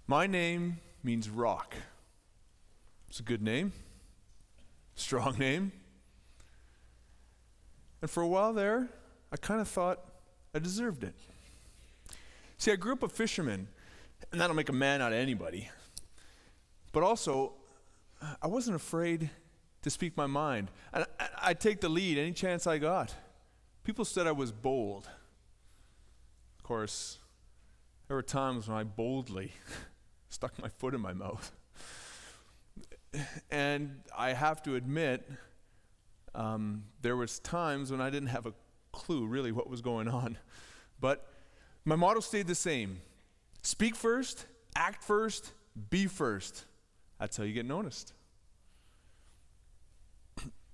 My name means rock. It's a good name, strong name. And for a while there, I kind of thought I deserved it. See, I grew up a fisherman, and that'll make a man out of anybody. But also, I wasn't afraid to speak my mind. And I'd take the lead any chance I got. People said I was bold. Of course, there were times when I boldly stuck my foot in my mouth. And I have to admit, there was times when I didn't have a clue really what was going on. But my motto stayed the same. Speak first, act first, be first. That's how you get noticed.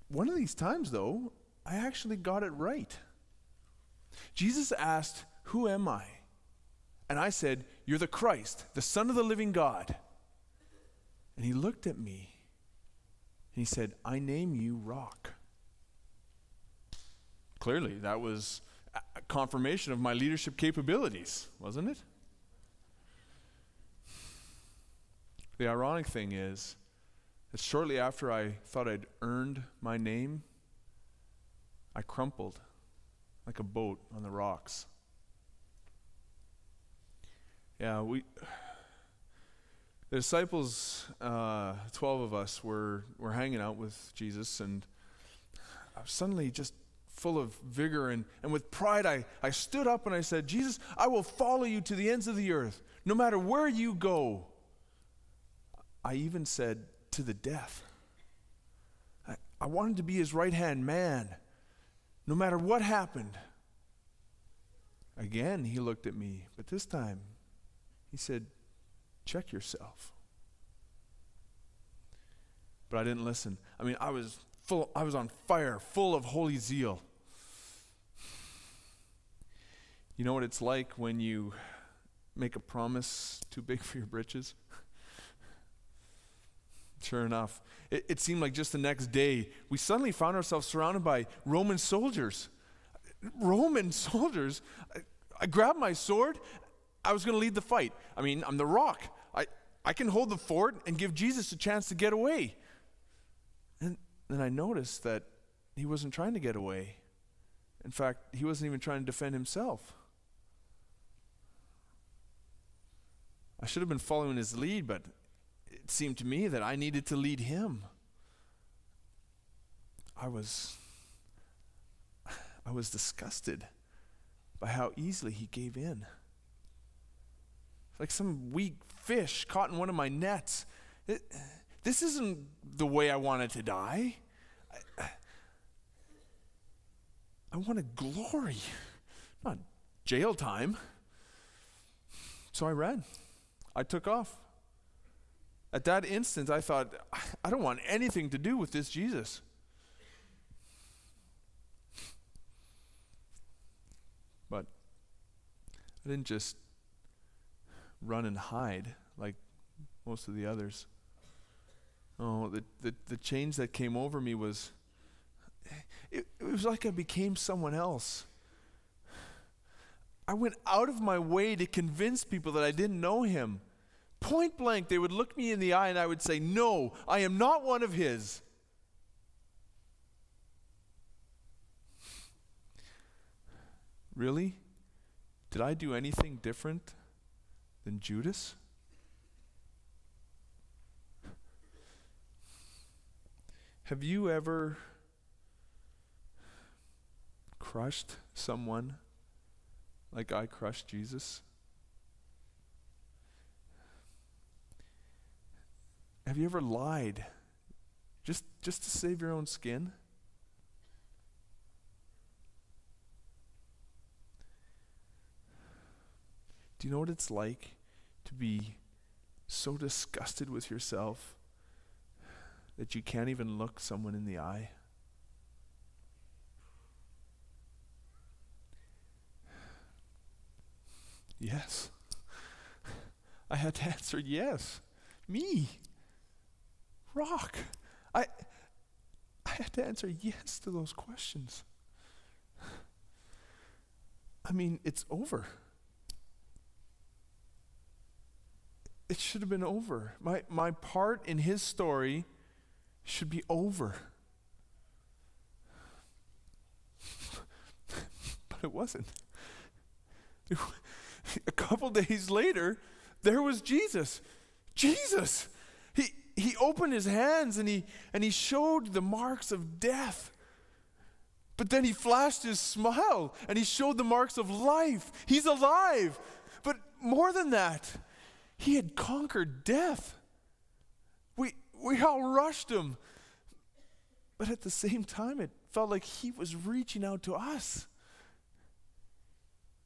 One of these times, though, I actually got it right. Jesus asked, "Who am I?" And I said, "You're the Christ, the Son of the living God." And he looked at me and he said, "I name you Rock." Clearly, that was a confirmation of my leadership capabilities, wasn't it? The ironic thing is that shortly after I thought I'd earned my name, I crumpled like a boat on the rocks. Yeah, the disciples, 12 of us, were hanging out with Jesus, and I was suddenly just full of vigor and with pride. I stood up and I said, "Jesus, I will follow you to the ends of the earth, no matter where you go." I even said, "to the death." I wanted to be his right-hand man, no matter what happened. Again, he looked at me, but this time he said, "Check yourself." But I didn't listen. I mean, I was on fire, full of holy zeal. You know what it's like when you make a promise too big for your britches? Sure enough, it seemed like just the next day, we suddenly found ourselves surrounded by Roman soldiers. Roman soldiers? I grabbed my sword. I was going to lead the fight. I mean, I'm the Rock. I can hold the fort and give Jesus a chance to get away. And then I noticed that he wasn't trying to get away. In fact, he wasn't even trying to defend himself. I should have been following his lead, but it seemed to me that I needed to lead him. I was disgusted by how easily he gave in. Like some weak fish caught in one of my nets. This isn't the way I wanted to die. I wanted glory, not jail time. So I ran. I took off. At that instant, I thought, I don't want anything to do with this Jesus. But I didn't just run and hide like most of the others. Oh, the change that came over me was, it was like I became someone else. I went out of my way to convince people that I didn't know him. Point blank, they would look me in the eye and I would say, "No, I am not one of his." Really? Did I do anything different than Judas? Have you ever crushed someone like I crushed Jesus? Have you ever lied just to save your own skin? Do you know what it's like to be so disgusted with yourself that you can't even look someone in the eye? Yes. I had to answer yes. Me. Rock. I had to answer yes to those questions. I mean, it's over. it should have been over. My part in his story should be over. But it wasn't. A couple days later, there was Jesus. Jesus! He opened his hands and he showed the marks of death. But then he flashed his smile and he showed the marks of life. He's alive. But more than that, he had conquered death. We all rushed him. But at the same time, it felt like he was reaching out to us.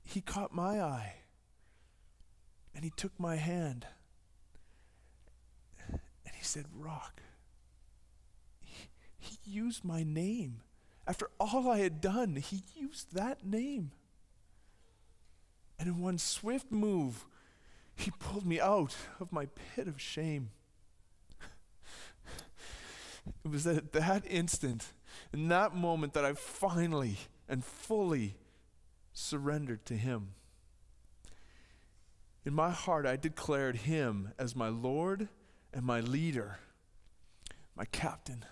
He caught my eye and he took my hand and he said, Rock. He used my name. After all I had done, he used that name. And in one swift move, he pulled me out of my pit of shame. It was at that instant, in that moment, that I finally and fully surrendered to him. In my heart, I declared him as my Lord and my leader, my captain,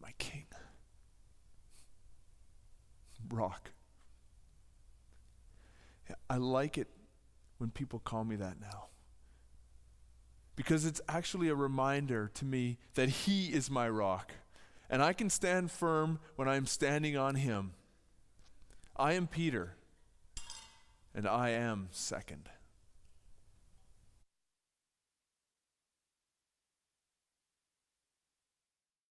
my king. Rock. I like it when people call me that now, because it's actually a reminder to me that he is my rock, and I can stand firm when I'm standing on him. I am Peter, and I am second.